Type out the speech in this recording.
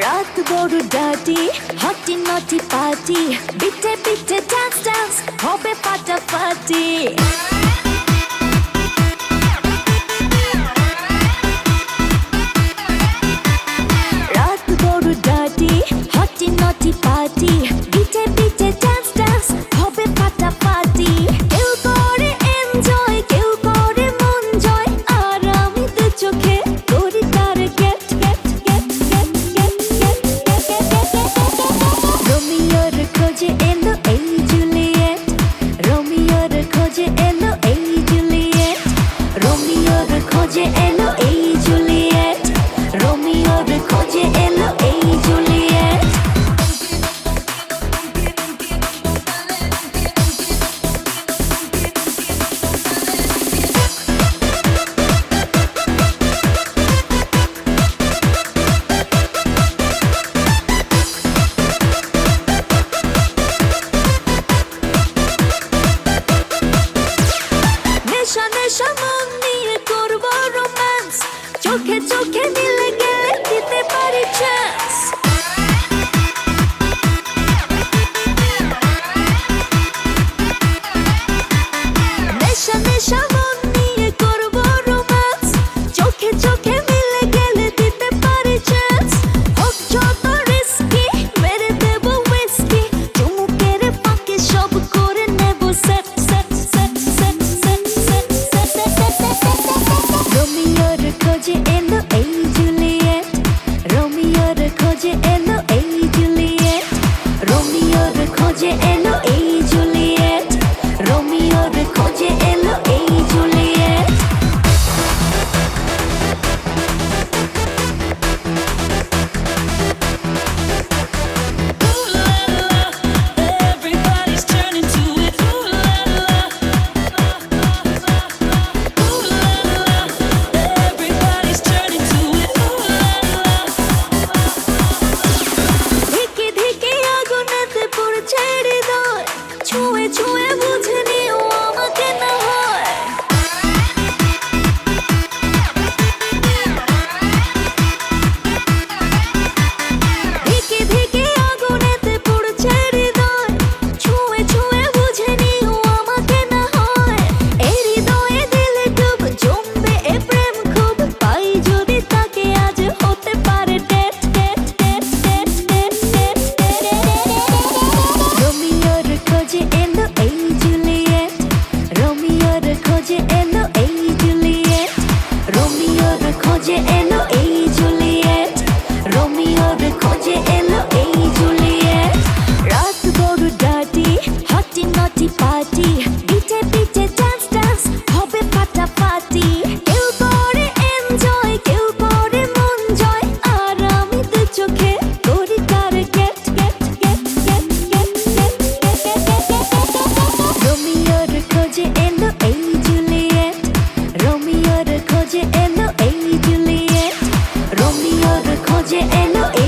রাত বড় ডার্টি হটি নটি পার্টি বিটে বিটে ডান্স ডান্স হবে ফাটাফাটি রাত বড় ডার্টি হটি নটি পার্টি বিটে বিটে ডান্স ডান্স হবে ফাটাফাটি কেউ করে এনজয় কেউ করে মন জয় আর আমি তো চোখে করি তার get get get get get get রোমিওর খোঁজে এলো এই জুলিয়েট রোমিওর খোঁজে এলো এই জুলিয়েট রোমিওর খোঁজে এলো এই জুলিয়েট রোমিওর খোঁজে এলো এই জুলিয়েট নেশা নেশা মন নিয়ে করবো রোম্যান্স চোখে চোখে মিলে গেলে দিতে পারি চান্স নেশা নেশা মন নিয়ে করবো রোম্যান্স চোখে চোখে মিলে গেলে দিতে পারি চান্স হোক যত রিস্কি মেরে দেবো উইস্কি চুমুকের ফাঁকে সব করে নেব set set set set set set set রোমিওর খোঁজে এলো এই জুলিয়েট রোমিওর খোঁজে এলো এই জুলিয়েট রোমিওর খোঁজে এলো এই জুলিয়েট রোমিওর খোঁজে এলো এই Juliet Everybody's turning to it. Ooh la la. Ooh la la. Everybody's turning to it. Ooh la la. ধিকে ধিকে আগুনেতে পড়ছে হৃদয় ছুঁয়ে ছুঁয়ে বুঝে নিও আমাকে না হয় ধিকে ধিকে আগুনেতে পড়ছে হৃদয় ছুঁয়ে ছুঁয়ে বুঝে নিও আমাকে না হয় এই হৃদয়ে দিলে ডুব জমবে এ প্রেম খুব পাই যদি তাকে আজ হতে পারে date date date date date date রোমিওর খোঁজে এলো এই জুলিয়েট রোমিওর খোঁজে এলো এই জুলিয়েট রোমিওর খোঁজে এলো এই জুলিয়েট রোমিওর খোঁজে এলো এই জুলিয়েট রাত বড় ডার্টি হটি নটি পার্টি বিটে বিটে ডান্স ডান্স হবে ফাটাফাটি কেউ করে এনজয় কেউ করে মন জয় আর আমি তো চোখে করি তার get get get get get get রোমিওর খোঁজে এলো এই জুলিয়েট রোমিওর খোঁজে এলো এই জুলিয়েট রোমিওর খোঁজে এলো এই